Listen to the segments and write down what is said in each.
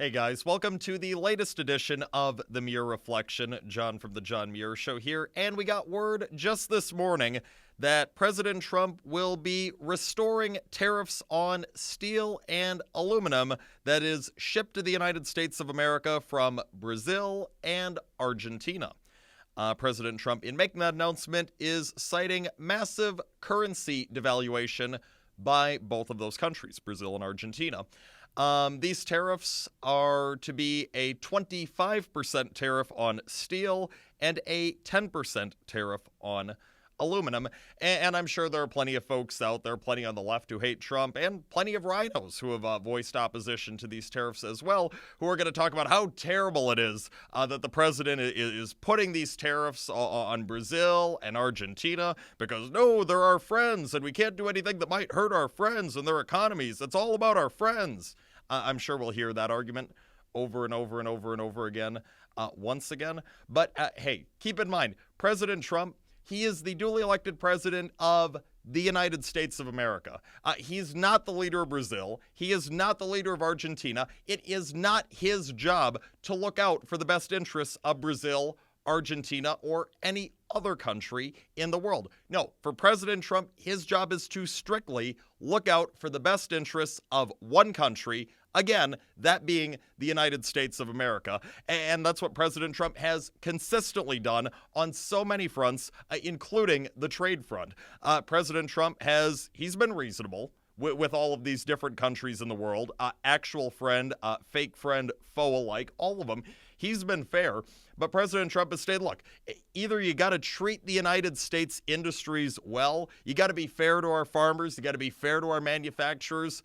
Hey guys, welcome to the latest edition of the Muir Reflection. John from the John Muir Show here, and we got word just this morning that President Trump will be restoring tariffs on steel and aluminum that is shipped to the United States of America from Brazil and Argentina. President Trump, in making that announcement, is citing massive currency devaluation by both of those countries, Brazil and Argentina. These tariffs are to be a 25% tariff on steel and a 10% tariff on aluminum. And I'm sure there are plenty of folks out there, plenty on the left who hate Trump, and plenty of rhinos who have voiced opposition to these tariffs as well, who are going to talk about how terrible it is that the president is putting these tariffs on Brazil and Argentina because, no, they're our friends and we can't do anything that might hurt our friends and their economies. It's all about our friends. I'm sure we'll hear that argument over and over and over and over again once again. But hey, keep in mind, President Trump, he is the duly elected president of the United States of America. He's not the leader of Brazil. He is not the leader of Argentina. It is not his job to look out for the best interests of Brazil, Argentina, or any other country in the world. No, for President Trump, his job is to strictly look out for the best interests of one country, again, that being the United States of America. And that's what President Trump has consistently done on so many fronts, including the trade front. President Trump he's been reasonable with all of these different countries in the world, actual friend, fake friend, foe alike, all of them. He's been fair, but President Trump has stated, look, either you got to treat the United States industries well, you got to be fair to our farmers, you got to be fair to our manufacturers.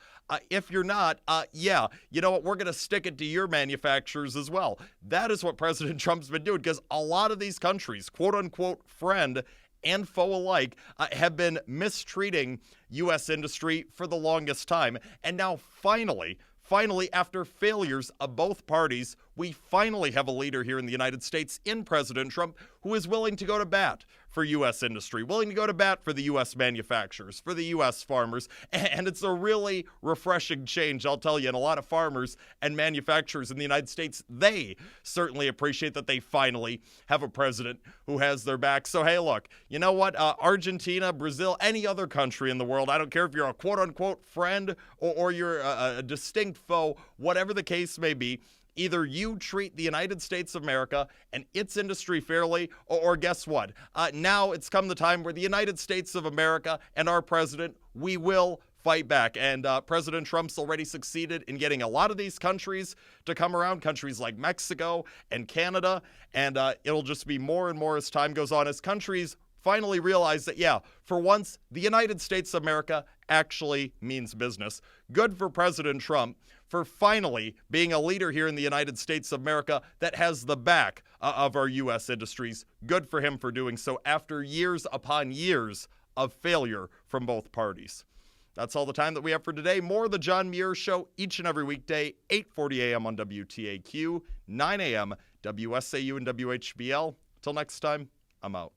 If you're not, you know what, we're going to stick it to your manufacturers as well. That is what President Trump's been doing, because a lot of these countries, quote-unquote friend and foe alike, have been mistreating U.S. industry for the longest time. And now finally, after failures of both parties, we finally have a leader here in the United States in President Trump who is willing to go to bat for U.S. industry, willing to go to bat for the U.S. manufacturers, for the U.S. farmers. And it's a really refreshing change, I'll tell you. And a lot of farmers and manufacturers in the United States, they certainly appreciate that they finally have a president who has their back. So, hey, look, you know what? Argentina, Brazil, any other country in the world, I don't care if you're a quote-unquote friend or you're a distinct foe, whatever the case may be, either you treat the United States of America and its industry fairly, or guess what? Now it's come the time where the United States of America and our president, we will fight back. And President Trump's already succeeded in getting a lot of these countries to come around, countries like Mexico and Canada. And it'll just be more and more as time goes on, as countries finally realize that, yeah, for once, the United States of America actually means business. Good for President Trump for finally being a leader here in the United States of America that has the back of our U.S. industries. Good for him for doing so after years upon years of failure from both parties. That's all the time that we have for today. More of the John Muir Show each and every weekday, 8:40 a.m. on WTAQ, 9 a.m. WSAU and WHBL. Till next time, I'm out.